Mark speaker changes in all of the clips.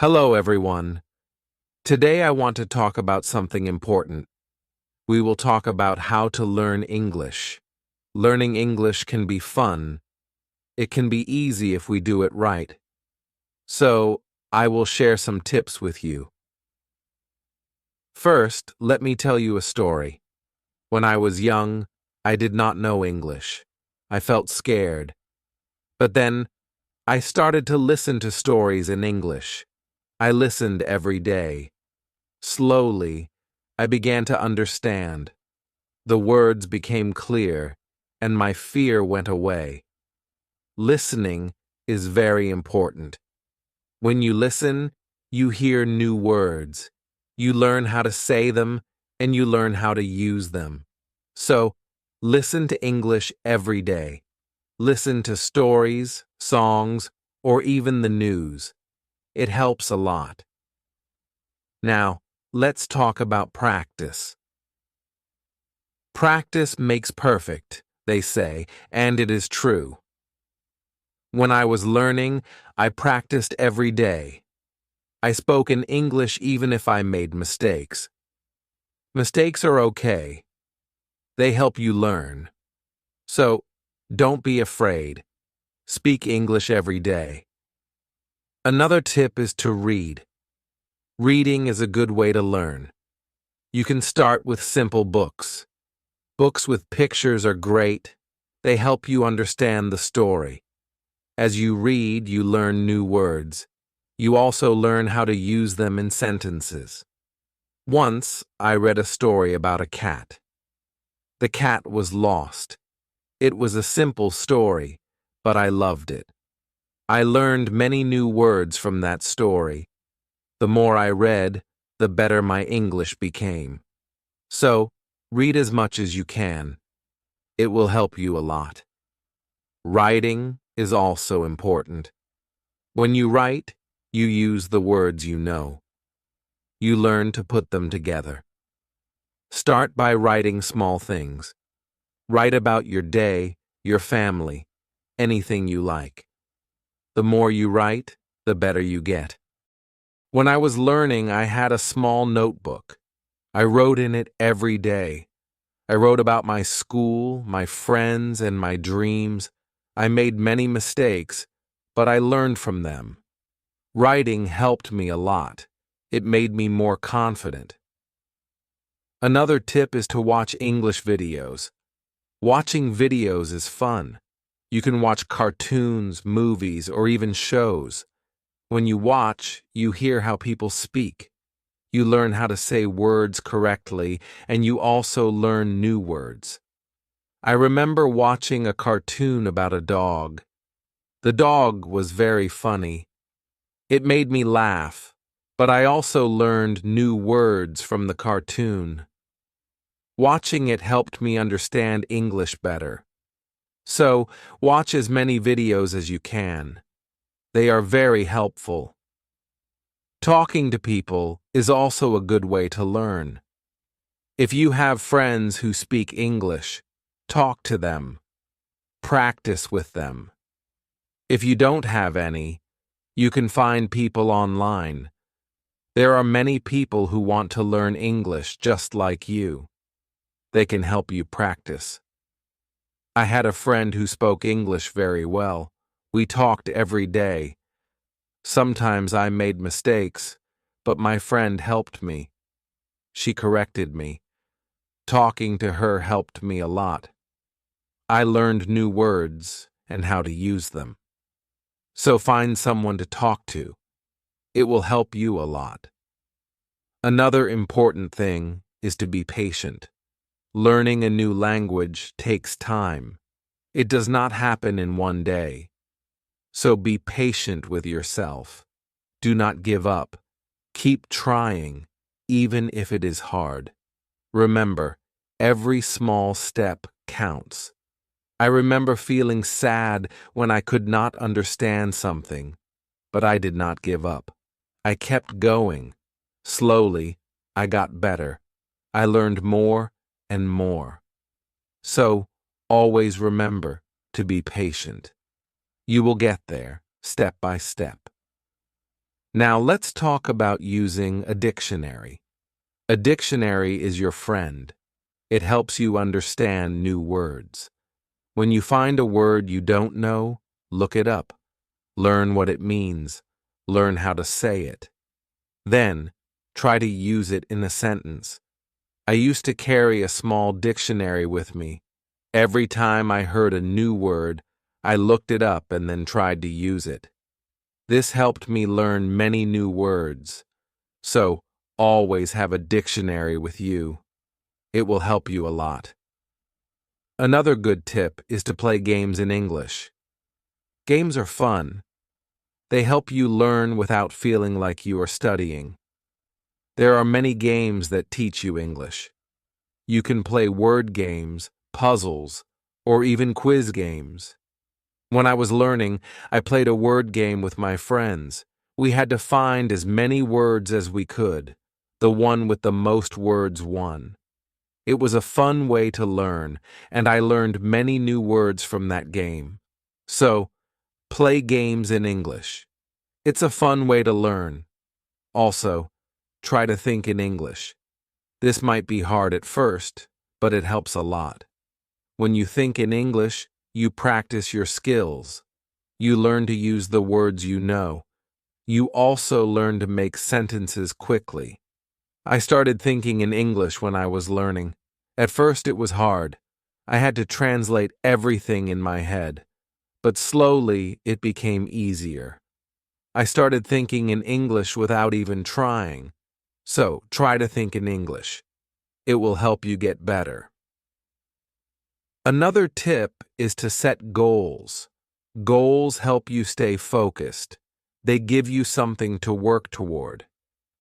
Speaker 1: Hello, everyone. Today I want to talk about something important. We will talk about how to learn English. Learning English can be fun. It can be easy if we do it right. So, I will share some tips with you. First, let me tell you a story. When I was young, I did not know English. I felt scared. But then, I started to listen to stories in English. I listened every day. Slowly, I began to understand. The words became clear, and my fear went away. Listening is very important. When you listen, you hear new words. You learn how to say them, and you learn how to use them. So, listen to English every day. Listen to stories, songs, or even the news. It helps a lot. Now, let's talk about practice. Practice makes perfect, they say, and it is true. When I was learning, I practiced every day. I spoke in English even if I made mistakes. Mistakes are okay. They help you learn. So, don't be afraid. Speak English every day. Another tip is to read. Reading is a good way to learn. You can start with simple books. Books with pictures are great. They help you understand the story. As you read, you learn new words. You also learn how to use them in sentences. Once, I read a story about a cat. The cat was lost. It was a simple story, but I loved it. I learned many new words from that story. The more I read, the better my English became. So, read as much as you can. It will help you a lot. Writing is also important. When you write, you use the words you know. You learn to put them together. Start by writing small things. Write about your day, your family, anything you like. The more you write, the better you get. When I was learning, I had a small notebook. I wrote in it every day. I wrote about my school, my friends, and my dreams. I made many mistakes, but I learned from them. Writing helped me a lot. It made me more confident. Another tip is to watch English videos. Watching videos is fun. You can watch cartoons, movies, or even shows. When you watch, you hear how people speak. You learn how to say words correctly, and you also learn new words. I remember watching a cartoon about a dog. The dog was very funny. It made me laugh, but I also learned new words from the cartoon. Watching it helped me understand English better. So, watch as many videos as you can. They are very helpful. Talking to people is also a good way to learn. If you have friends who speak English, talk to them. Practice with them. If you don't have any, you can find people online. There are many people who want to learn English just like you. They can help you practice. I had a friend who spoke English very well. We talked every day. Sometimes I made mistakes, but my friend helped me. She corrected me. Talking to her helped me a lot. I learned new words and how to use them. So find someone to talk to. It will help you a lot. Another important thing is to be patient. Learning a new language takes time. It does not happen in one day. So be patient with yourself. Do not give up. Keep trying, even if it is hard. Remember, every small step counts. I remember feeling sad when I could not understand something, but I did not give up. I kept going. Slowly, I got better. I learned more and more. So, always remember to be patient. You will get there, step by step. Now let's talk about using a dictionary. A dictionary is your friend. It helps you understand new words. When you find a word you don't know, look it up. Learn what it means. Learn how to say it. Then, try to use it in a sentence. I used to carry a small dictionary with me. Every time I heard a new word, I looked it up and then tried to use it. This helped me learn many new words. So, always have a dictionary with you. It will help you a lot. Another good tip is to play games in English. Games are fun. They help you learn without feeling like you are studying. There are many games that teach you English. You can play word games, puzzles, or even quiz games. When I was learning, I played a word game with my friends. We had to find as many words as we could. The one with the most words won. It was a fun way to learn, and I learned many new words from that game. So, play games in English. It's a fun way to learn. Also, try to think in English. This might be hard at first, but it helps a lot. When you think in English, you practice your skills. You learn to use the words you know. You also learn to make sentences quickly. I started thinking in English when I was learning. At first it was hard. I had to translate everything in my head. But slowly it became easier. I started thinking in English without even trying. So, try to think in English. It will help you get better. Another tip is to set goals. Goals help you stay focused. They give you something to work toward.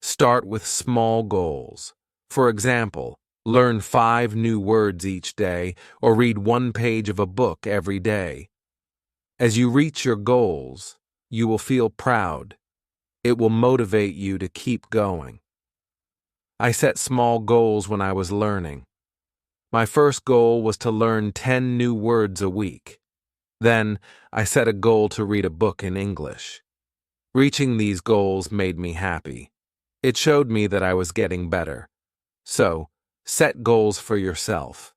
Speaker 1: Start with small goals. For example, learn 5 new words each day or read 1 page of a book every day. As you reach your goals, you will feel proud. It will motivate you to keep going. I set small goals when I was learning. My first goal was to learn 10 new words a week. Then, I set a goal to read a book in English. Reaching these goals made me happy. It showed me that I was getting better. So, set goals for yourself.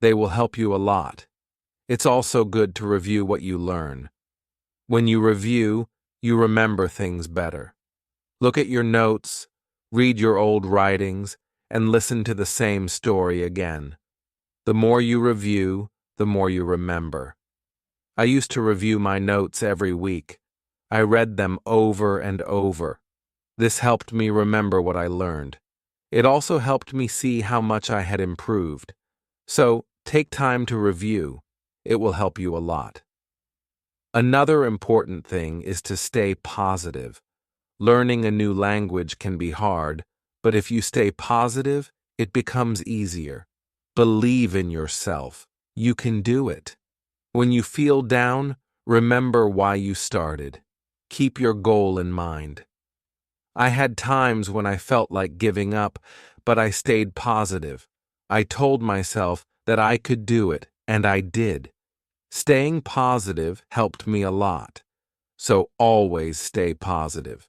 Speaker 1: They will help you a lot. It's also good to review what you learn. When you review, you remember things better. Look at your notes, read your old writings, and listen to the same story again. The more you review, the more you remember. I used to review my notes every week. I read them over and over. This helped me remember what I learned. It also helped me see how much I had improved. So, take time to review. It will help you a lot. Another important thing is to stay positive. Learning a new language can be hard, but if you stay positive, it becomes easier. Believe in yourself. You can do it. When you feel down, remember why you started. Keep your goal in mind. I had times when I felt like giving up, but I stayed positive. I told myself that I could do it, and I did. Staying positive helped me a lot. So always stay positive.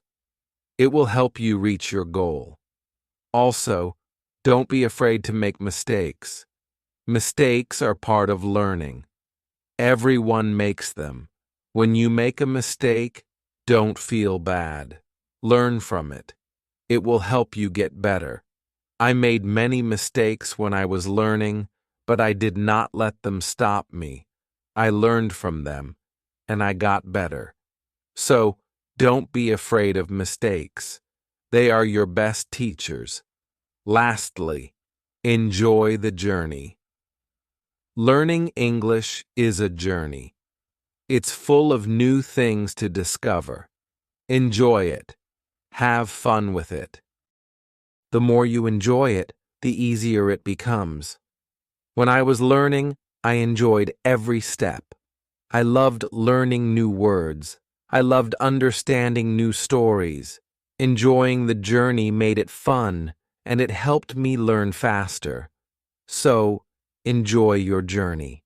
Speaker 1: It will help you reach your goal. Also, don't be afraid to make mistakes. Mistakes are part of learning. Everyone makes them. When you make a mistake, don't feel bad. Learn from it. It will help you get better. I made many mistakes when I was learning, but I did not let them stop me. I learned from them, and I got better. So, don't be afraid of mistakes. They are your best teachers. Lastly, enjoy the journey. Learning English is a journey. It's full of new things to discover. Enjoy it. Have fun with it. The more you enjoy it, the easier it becomes. When I was learning, I enjoyed every step. I loved learning new words. I loved understanding new stories. Enjoying the journey made it fun, and it helped me learn faster. So, enjoy your journey.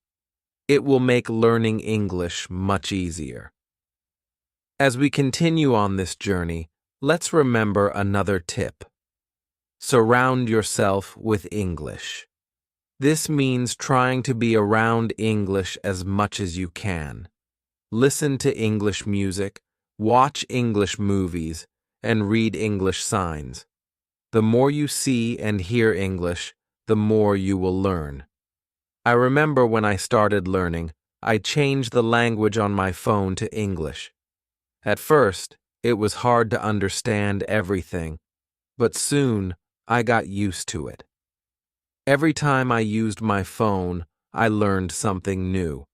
Speaker 1: It will make learning English much easier. As we continue on this journey, Let's remember another tip. Surround yourself with English. This means trying to be around English as much as you can. Listen to English music, watch English movies, and read English signs. The more you see and hear English, the more you will learn. I remember when I started learning, I changed the language on my phone to English. At first, it was hard to understand everything, but soon I got used to it. Every time I used my phone, I learned something new.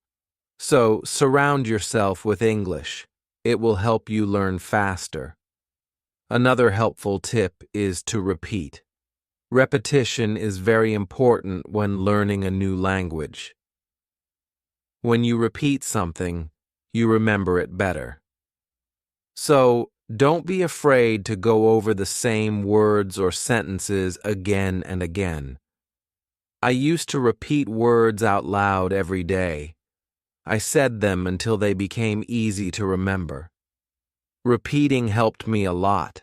Speaker 1: So, surround yourself with English. It will help you learn faster. Another helpful tip is to repeat. Repetition is very important when learning a new language. When you repeat something, you remember it better. So, don't be afraid to go over the same words or sentences again and again. I used to repeat words out loud every day. I said them until they became easy to remember. Repeating helped me a lot.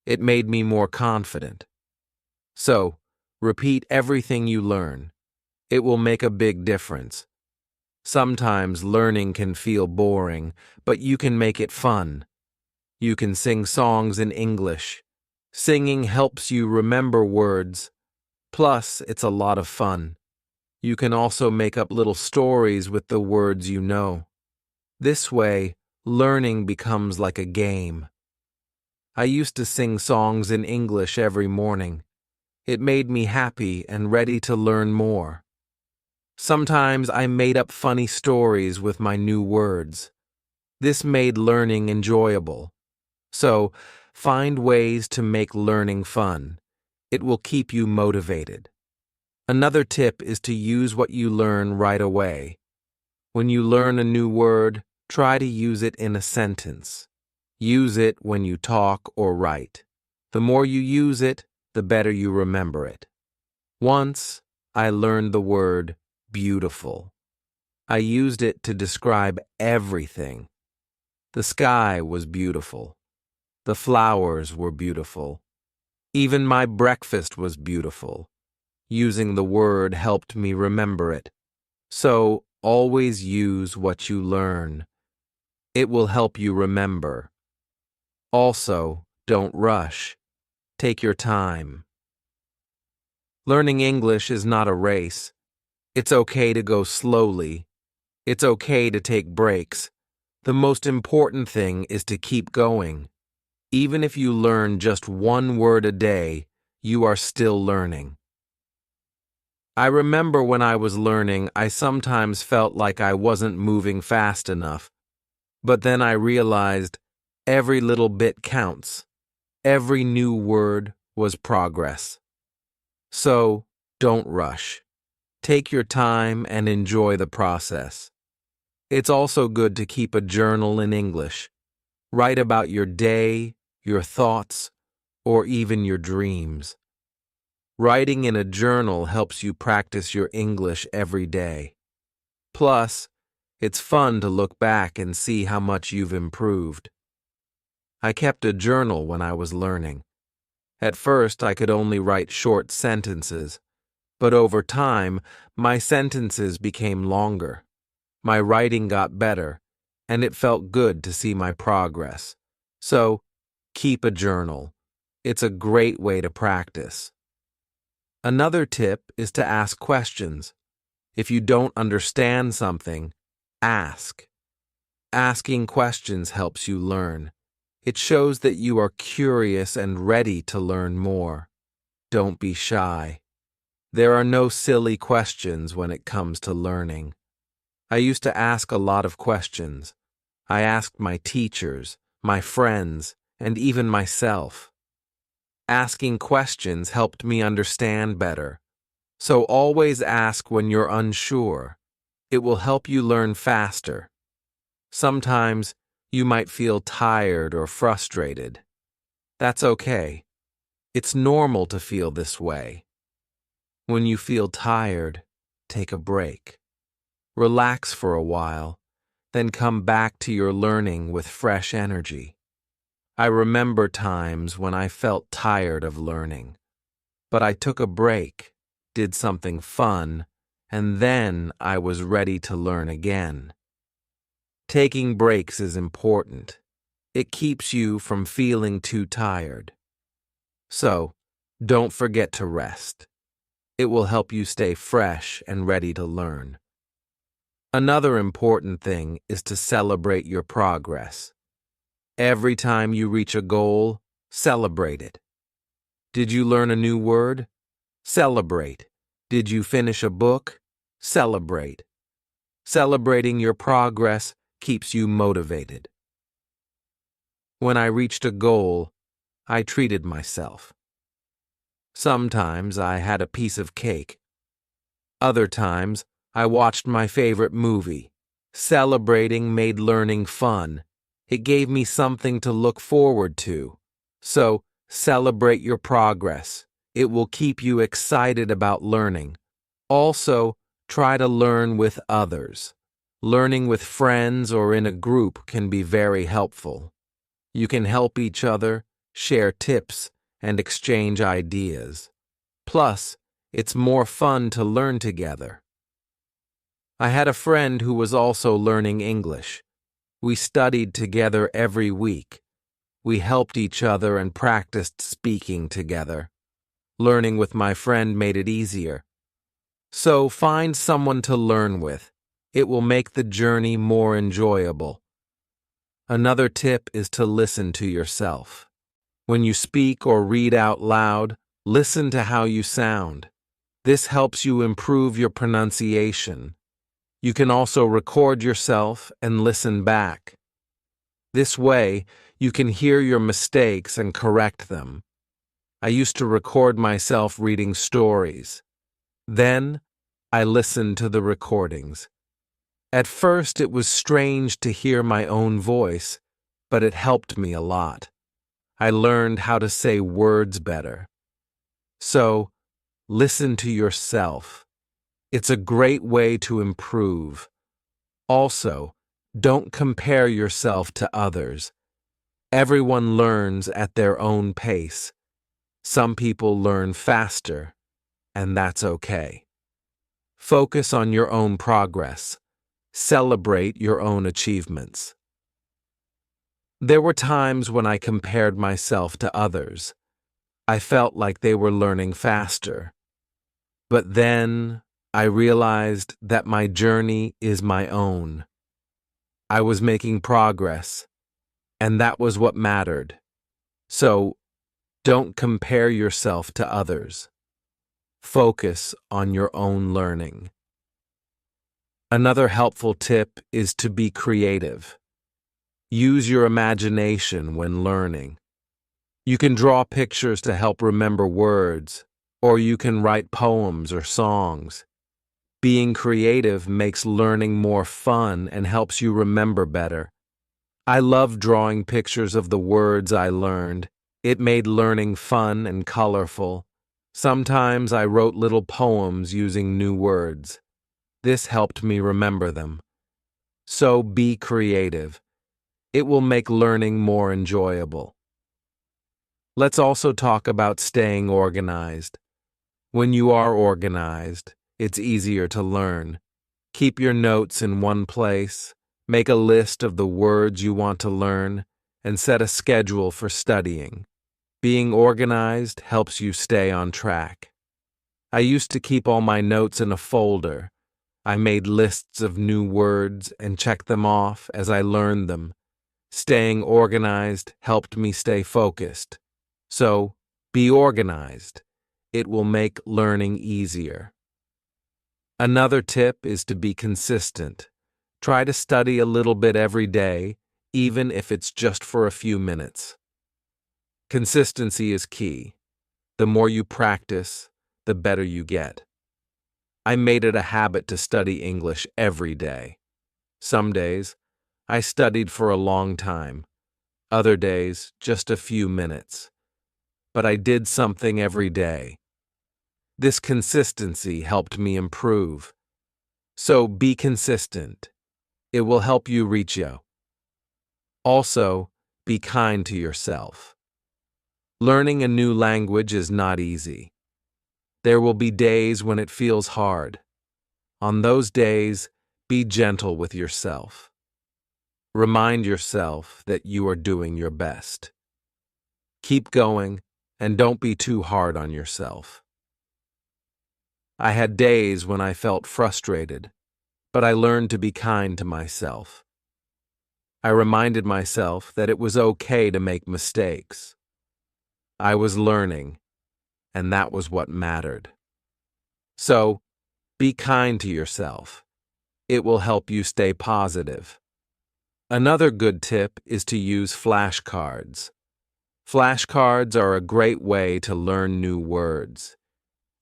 Speaker 1: It made me more confident. So, repeat everything you learn. It will make a big difference. Sometimes learning can feel boring, but you can make it fun. You can sing songs in English. Singing helps you remember words. Plus, it's a lot of fun. You can also make up little stories with the words you know. This way, learning becomes like a game. I used to sing songs in English every morning. It made me happy and ready to learn more. Sometimes I made up funny stories with my new words. This made learning enjoyable. So, find ways to make learning fun. It will keep you motivated. Another tip is to use what you learn right away. When you learn a new word, try to use it in a sentence. Use it when you talk or write. The more you use it, the better you remember it. Once, I learned the word beautiful. I used it to describe everything. The sky was beautiful. The flowers were beautiful. Even my breakfast was beautiful. Using the word helped me remember it. So, always use what you learn. It will help you remember. Also, don't rush. Take your time. Learning English is not a race. It's okay to go slowly. It's okay to take breaks. The most important thing is to keep going. Even if you learn just one word a day, you are still learning. I remember when I was learning, I sometimes felt like I wasn't moving fast enough. But then I realized every little bit counts. Every new word was progress. So, don't rush. Take your time and enjoy the process. It's also good to keep a journal in English. Write about your day, your thoughts, or even your dreams. Writing in a journal helps you practice your English every day. Plus, it's fun to look back and see how much you've improved. I kept a journal when I was learning. At first, I could only write short sentences, but over time, my sentences became longer. My writing got better, and it felt good to see my progress. So, keep a journal. It's a great way to practice. Another tip is to ask questions. If you don't understand something, ask. Asking questions helps you learn. It shows that you are curious and ready to learn more. Don't be shy. There are no silly questions when it comes to learning. I used to ask a lot of questions. I asked my teachers, my friends, and even myself. Asking questions helped me understand better. So always ask when you're unsure. It will help you learn faster. Sometimes you might feel tired or frustrated. That's okay. It's normal to feel this way. When you feel tired, take a break. Relax for a while, then come back to your learning with fresh energy. I remember times when I felt tired of learning, but I took a break, did something fun, and then I was ready to learn again. Taking breaks is important. It keeps you from feeling too tired. So, don't forget to rest. It will help you stay fresh and ready to learn. Another important thing is to celebrate your progress. Every time you reach a goal, celebrate it. Did you learn a new word? Celebrate. Did you finish a book? Celebrate. Celebrating your progress keeps you motivated. When I reached a goal, I treated myself. Sometimes I had a piece of cake. Other times, I watched my favorite movie. Celebrating made learning fun. It gave me something to look forward to. So, celebrate your progress. It will keep you excited about learning. Also, try to learn with others. Learning with friends or in a group can be very helpful. You can help each other, share tips, and exchange ideas. Plus, it's more fun to learn together. I had a friend who was also learning English. We studied together every week. We helped each other and practiced speaking together. Learning with my friend made it easier. So find someone to learn with. It will make the journey more enjoyable. Another tip is to listen to yourself. When you speak or read out loud, listen to how you sound. This helps you improve your pronunciation. You can also record yourself and listen back. This way, you can hear your mistakes and correct them. I used to record myself reading stories. Then, I listened to the recordings. At first, it was strange to hear my own voice, but it helped me a lot. I learned how to say words better. So, listen to yourself. It's a great way to improve. Also, don't compare yourself to others. Everyone learns at their own pace. Some people learn faster, and that's okay. Focus on your own progress. Celebrate your own achievements. There were times when I compared myself to others. I felt like they were learning faster. But then I realized that my journey is my own. I was making progress, and that was what mattered. So, don't compare yourself to others. Focus on your own learning. Another helpful tip is to be creative. Use your imagination when learning. You can draw pictures to help remember words, or you can write poems or songs. Being creative makes learning more fun and helps you remember better. I love drawing pictures of the words I learned. It made learning fun and colorful. Sometimes I wrote little poems using new words. This helped me remember them. So be creative. It will make learning more enjoyable. Let's also talk about staying organized. When you are organized, it's easier to learn. Keep your notes in one place, make a list of the words you want to learn, and set a schedule for studying. Being organized helps you stay on track. I used to keep all my notes in a folder. I made lists of new words and checked them off as I learned them. Staying organized helped me stay focused. So, be organized. It will make learning easier. Another tip is to be consistent. Try to study a little bit every day, even if it's just for a few minutes. Consistency is key. The more you practice, the better you get. I made it a habit to study English every day. Some days, I studied for a long time. Other days, just a few minutes. But I did something every day. This consistency helped me improve. So be consistent. It will help you reach you. Also, be kind to yourself. Learning a new language is not easy. There will be days when it feels hard. On those days, be gentle with yourself. Remind yourself that you are doing your best. Keep going and don't be too hard on yourself. I had days when I felt frustrated, but I learned to be kind to myself. I reminded myself that it was okay to make mistakes. I was learning, and that was what mattered. So, be kind to yourself. It will help you stay positive. Another good tip is to use flashcards. Flashcards are a great way to learn new words.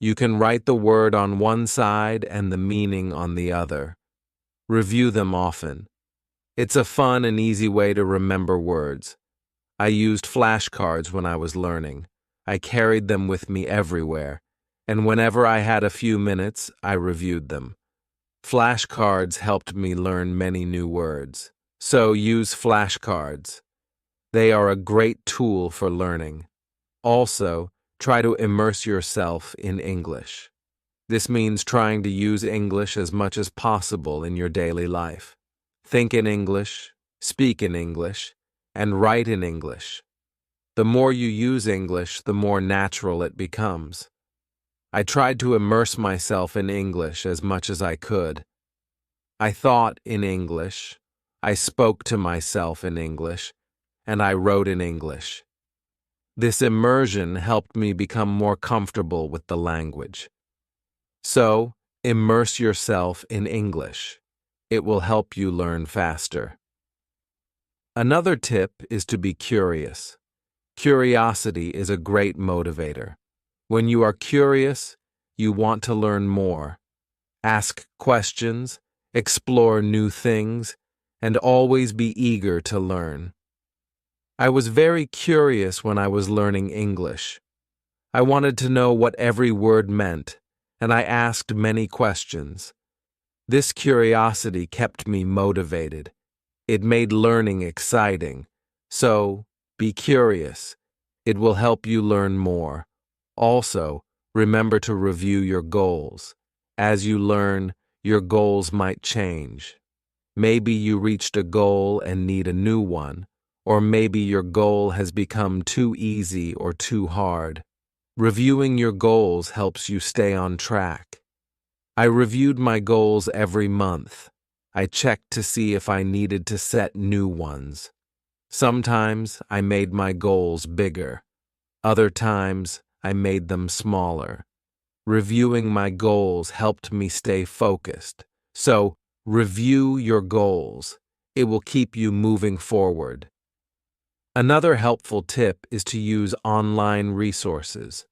Speaker 1: You can write the word on one side and the meaning on the other. Review them often. It's a fun and easy way to remember words. I used flashcards when I was learning. I carried them with me everywhere, and whenever I had a few minutes, I reviewed them. Flashcards helped me learn many new words. So use flashcards. They are a great tool for learning. Also, try to immerse yourself in English. This means trying to use English as much as possible in your daily life. Think in English, speak in English, and write in English. The more you use English, the more natural it becomes. I tried to immerse myself in English as much as I could. I thought in English, I spoke to myself in English, and I wrote in English. This immersion helped me become more comfortable with the language. So, immerse yourself in English. It will help you learn faster. Another tip is to be curious. Curiosity is a great motivator. When you are curious, you want to learn more. Ask questions, explore new things, and always be eager to learn. I was very curious when I was learning English. I wanted to know what every word meant, and I asked many questions. This curiosity kept me motivated. It made learning exciting. So, be curious. It will help you learn more. Also, remember to review your goals. As you learn, your goals might change. Maybe you reached a goal and need a new one, or maybe your goal has become too easy or too hard. Reviewing your goals helps you stay on track. I reviewed my goals every month. I checked to see if I needed to set new ones. Sometimes I made my goals bigger. Other times I made them smaller. Reviewing my goals helped me stay focused. So, review your goals. It will keep you moving forward. Another helpful tip is to use online resources.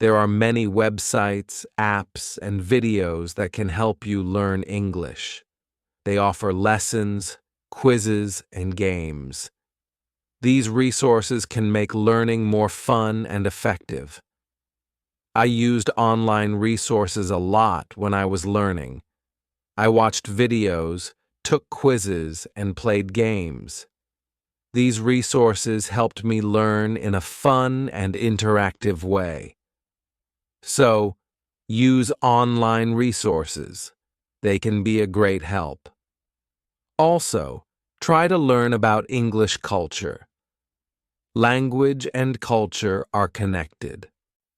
Speaker 1: There are many websites, apps, and videos that can help you learn English. They offer lessons, quizzes, and games. These resources can make learning more fun and effective. I used online resources a lot when I was learning. I watched videos, took quizzes, and played games. These resources helped me learn in a fun and interactive way. So, use online resources. They can be a great help. Also, try to learn about English culture. Language and culture are connected.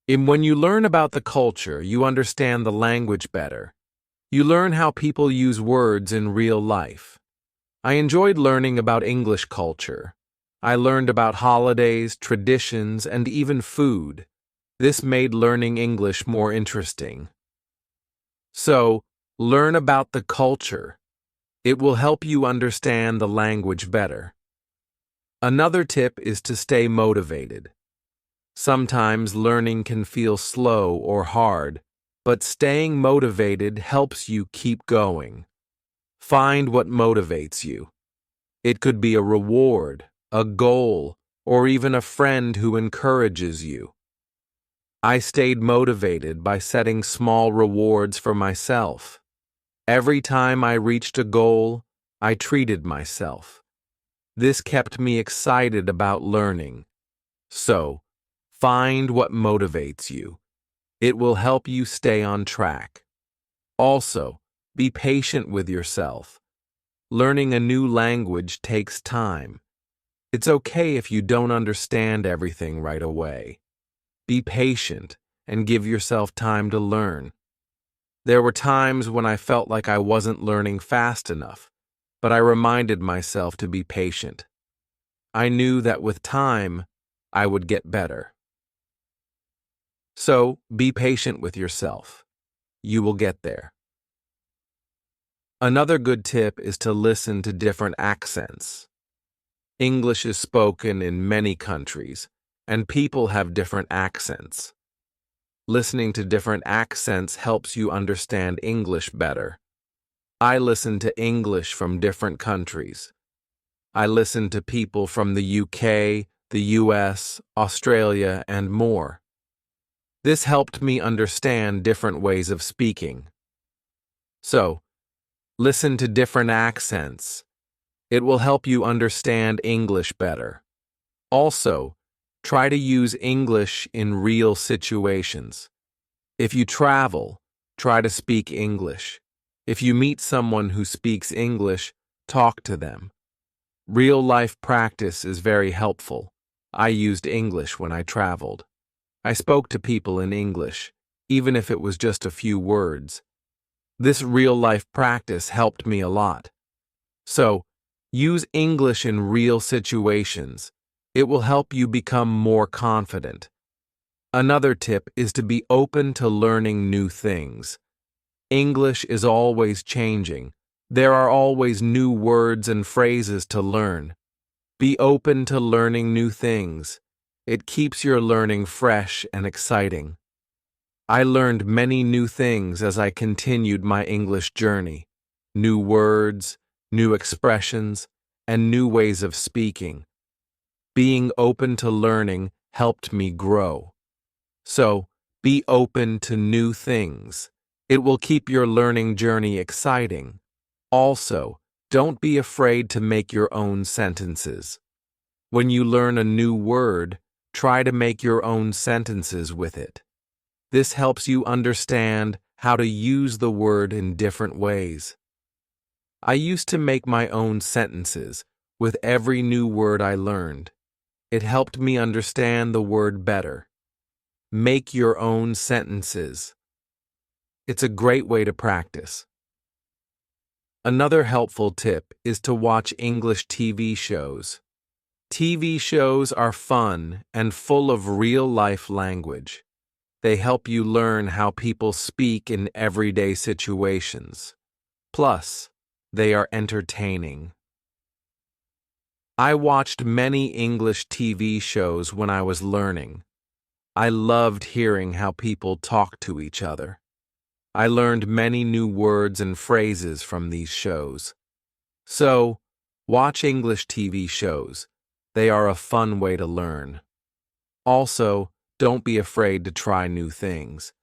Speaker 1: When you learn about the culture, you understand the language better. You learn how people use words in real life. I enjoyed learning about English culture. I learned about holidays, traditions, and even food. This made learning English more interesting. So, learn about the culture. It will help you understand the language better. Another tip is to stay motivated. Sometimes learning can feel slow or hard, but staying motivated helps you keep going. Find what motivates you. It could be a reward, a goal, or even a friend who encourages you. I stayed motivated by setting small rewards for myself. Every time I reached a goal, I treated myself. This kept me excited about learning. So, find what motivates you. It will help you stay on track. Also, be patient with yourself. Learning a new language takes time. It's okay if you don't understand everything right away. Be patient and give yourself time to learn. There were times when I felt like I wasn't learning fast enough, but I reminded myself to be patient. I knew that with time, I would get better. So, be patient with yourself. You will get there. Another good tip is to listen to different accents. English is spoken in many countries, and people have different accents. Listening to different accents helps you understand English better. I listen to English from different countries. I listen to people from the UK, the US, Australia, and more. This helped me understand different ways of speaking. So, listen to different accents. It will help you understand English better. Also, try to use English in real situations. If you travel, try to speak English. If you meet someone who speaks English, talk to them. Real-life practice is very helpful. I used English when I traveled. I spoke to people in English, even if it was just a few words. This real-life practice helped me a lot. So, use English in real situations. It will help you become more confident. Another tip is to be open to learning new things. English is always changing. There are always new words and phrases to learn. Be open to learning new things. It keeps your learning fresh and exciting. I learned many new things as I continued my English journey. New words, new expressions, and new ways of speaking. Being open to learning helped me grow. So, be open to new things. It will keep your learning journey exciting. Also, don't be afraid to make your own sentences. When you learn a new word, try to make your own sentences with it. This helps you understand how to use the word in different ways. I used to make my own sentences with every new word I learned. It helped me understand the word better. Make your own sentences. It's a great way to practice. Another helpful tip is to watch English TV shows. TV shows are fun and full of real-life language. They help you learn how people speak in everyday situations. Plus, they are entertaining. I watched many English TV shows when I was learning. I loved hearing how people talk to each other. I learned many new words and phrases from these shows. So, watch English TV shows. They are a fun way to learn. Also, don't be afraid to try new things.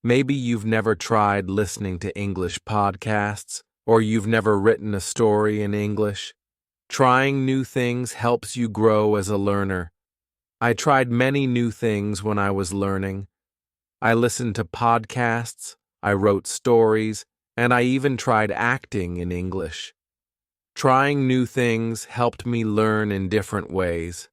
Speaker 1: Maybe you've never tried listening to English podcasts, or you've never written a story in English. Trying new things helps you grow as a learner. I tried many new things when I was learning. I listened to podcasts, I wrote stories, and I even tried acting in English. Trying new things helped me learn in different ways.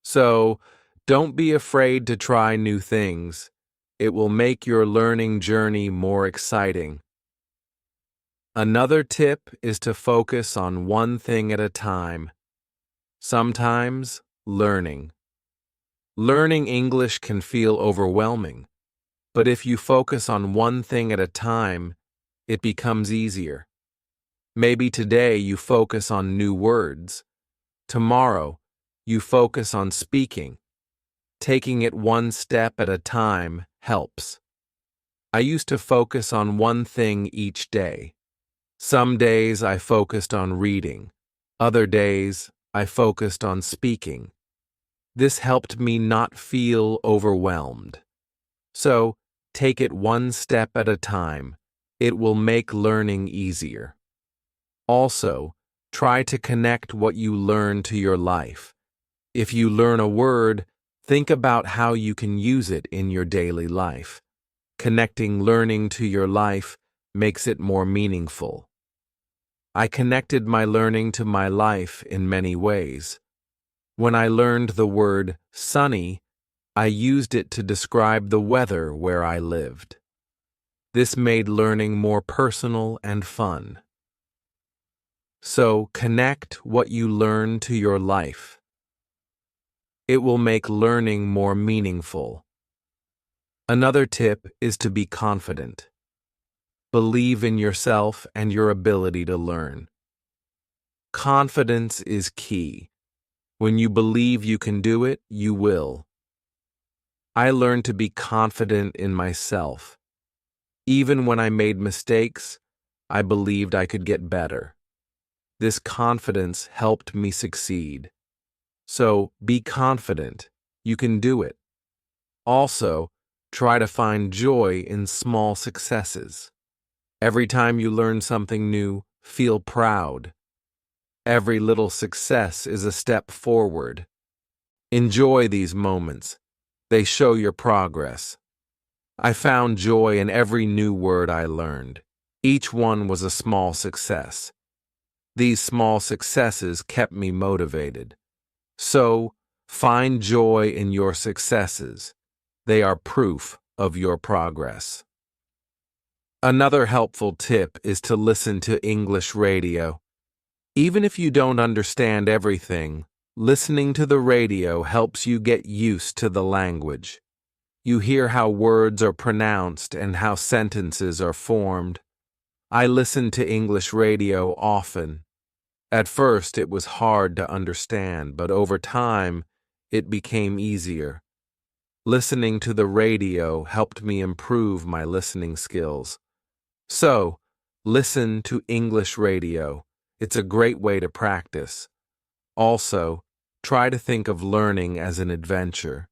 Speaker 1: So, don't be afraid to try new things. It will make your learning journey more exciting. Another tip is to focus on one thing at a time. Sometimes, learning. Learning English can feel overwhelming, but if you focus on one thing at a time, it becomes easier. Maybe today you focus on new words. Tomorrow, you focus on speaking. Taking it one step at a time helps. I used to focus on one thing each day. Some days I focused on reading. Other days I focused on speaking. This helped me not feel overwhelmed. So, take it one step at a time. It will make learning easier. Also, Try to connect what you learn to your life. If you learn a word, think about how you can use it in your daily life. Connecting learning to your life makes it more meaningful. I connected my learning to my life in many ways. When I learned the word sunny, I used it to describe the weather where I lived. This made learning more personal and fun. So, connect what you learn to your life. It will make learning more meaningful. Another tip is to be confident. Believe in yourself and your ability to learn. Confidence is key. When you believe you can do it, you will. I learned to be confident in myself. Even when I made mistakes, I believed I could get better. This confidence helped me succeed. So, be confident. You can do it. Also, try to find joy in small successes. Every time you learn something new, feel proud. Every little success is a step forward. Enjoy these moments. They show your progress. I found joy in every new word I learned. Each one was a small success. These small successes kept me motivated. So, find joy in your successes. They are proof of your progress. Another helpful tip is to listen to English radio. Even if you don't understand everything, listening to the radio helps you get used to the language. You hear how words are pronounced and how sentences are formed. I listen to English radio often. At first, it was hard to understand, but over time, it became easier. Listening to the radio helped me improve my listening skills. So, listen to English radio. It's a great way to practice. Also, try to think of learning as an adventure.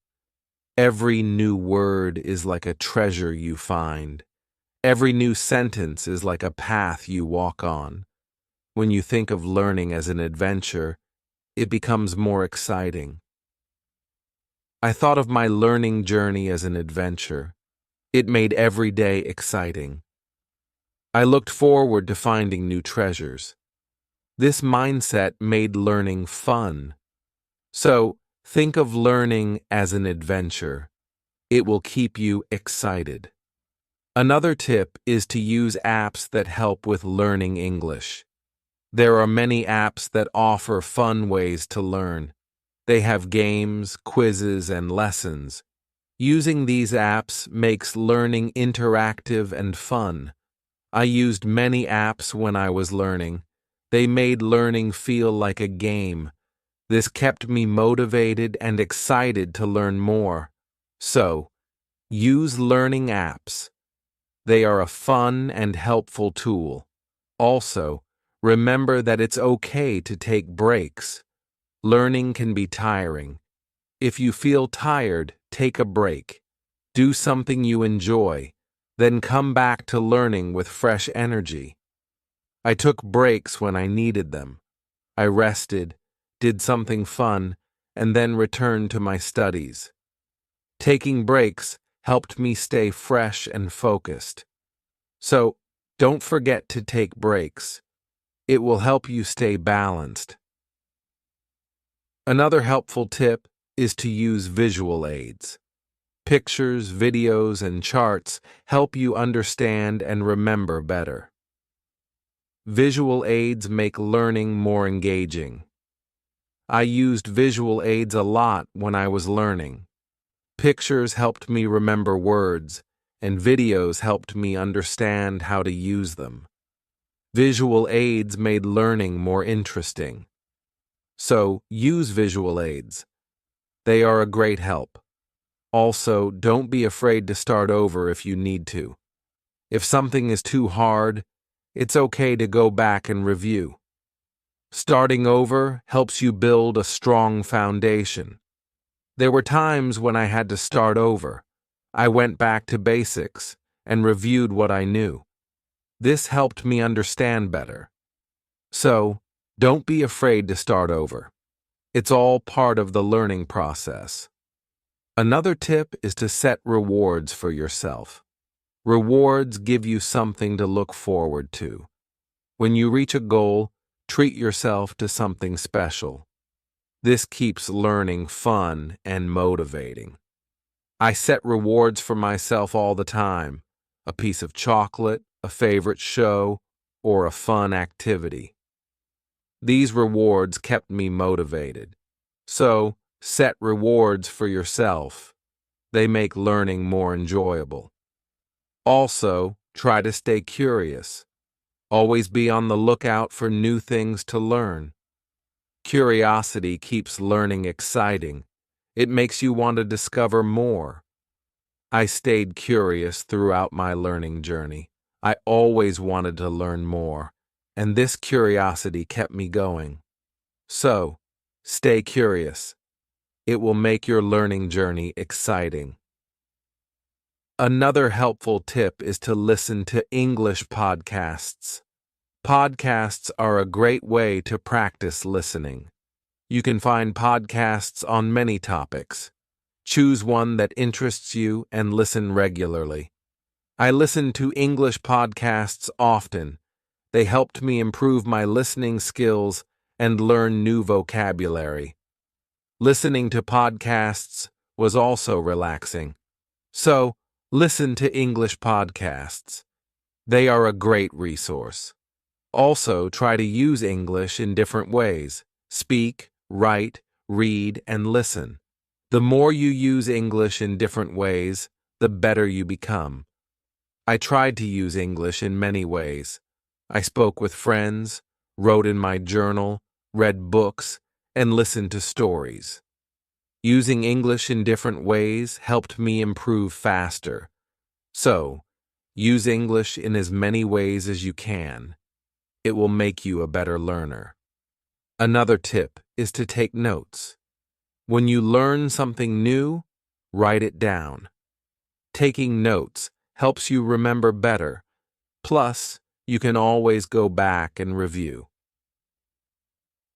Speaker 1: Every new word is like a treasure you find. Every new sentence is like a path you walk on. When you think of learning as an adventure, it becomes more exciting. I thought of my learning journey as an adventure. It made every day exciting. I looked forward to finding new treasures. This mindset made learning fun. So, think of learning as an adventure. It will keep you excited. Another tip is to use apps that help with learning English. There are many apps that offer fun ways to learn. They have games, quizzes, and lessons. Using these apps makes learning interactive and fun. I used many apps when I was learning. They made learning feel like a game. This kept me motivated and excited to learn more. So, use learning apps. They are a fun and helpful tool. Also, remember that it's okay to take breaks. Learning can be tiring. If you feel tired, take a break. Do something you enjoy, then come back to learning with fresh energy. I took breaks when I needed them. I rested, did something fun, and then returned to my studies. Taking breaks helped me stay fresh and focused. So, don't forget to take breaks. It will help you stay balanced. Another helpful tip is to use visual aids. Pictures, videos, and charts help you understand and remember better. Visual aids make learning more engaging. I used visual aids a lot when I was learning. Pictures helped me remember words, and videos helped me understand how to use them. Visual aids made learning more interesting. So, use visual aids. They are a great help. Also, don't be afraid to start over if you need to. If something is too hard, it's okay to go back and review. Starting over helps you build a strong foundation. There were times when I had to start over. I went back to basics and reviewed what I knew. This helped me understand better. So, Don't be afraid to start over. It's all part of the learning process. Another tip is to set rewards for yourself. Rewards give you something to look forward to. When you reach a goal, treat yourself to something special. This keeps learning fun and motivating. I set rewards for myself all the time: a piece of chocolate, a favorite show, or a fun activity. These rewards kept me motivated. So, set rewards for yourself. They make learning more enjoyable. Also, try to stay curious. Always be on the lookout for new things to learn. Curiosity keeps learning exciting. It makes you want to discover more. I stayed curious throughout my learning journey. I always wanted to learn more, and this curiosity kept me going. So, stay curious. It will make your learning journey exciting. Another helpful tip is to listen to English podcasts. Podcasts are a great way to practice listening. You can find podcasts on many topics. Choose one that interests you and listen regularly. I listen to English podcasts often. They helped me improve my listening skills and learn new vocabulary. Listening to podcasts was also relaxing. So, listen to English podcasts. They are a great resource. Also, try to use English in different ways. Speak, write, read, and listen. The more you use English in different ways, the better you become. I tried to use English in many ways. I spoke with friends, wrote in my journal, read books, and listened to stories. Using English in different ways helped me improve faster. So, use English in as many ways as you can. It will make you a better learner. Another tip is to take notes. When you learn something new, write it down. Taking notes helps you remember better. Plus, you can always go back and review.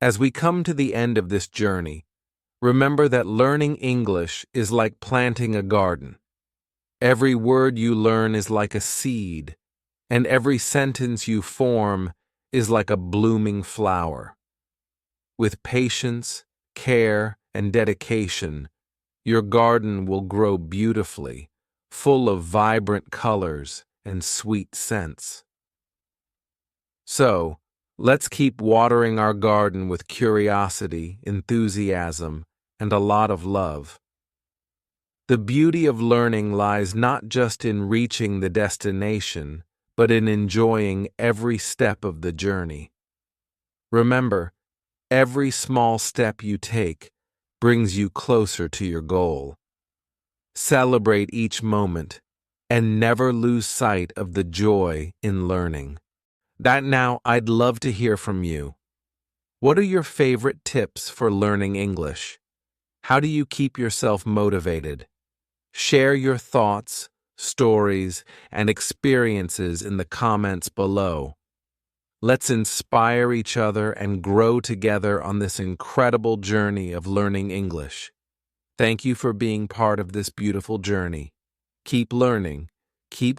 Speaker 1: As we come to the end of this journey, remember that learning English is like planting a garden. Every word you learn is like a seed, and every sentence you form is like a blooming flower. With patience, care, and dedication, your garden will grow beautifully, full of vibrant colors and sweet scents. So, let's keep watering our garden with curiosity, enthusiasm, and a lot of love. The beauty of learning lies not just in reaching the destination, but in enjoying every step of the journey. Remember, every small step you take brings you closer to your goal. Celebrate each moment and never lose sight of the joy in learning. Now, I'd love to hear from you. What are your favorite tips for learning English? How do you keep yourself motivated? Share your thoughts, stories, and experiences in the comments below. Let's inspire each other and grow together on this incredible journey of learning English. Thank you for being part of this beautiful journey. Keep learning, keep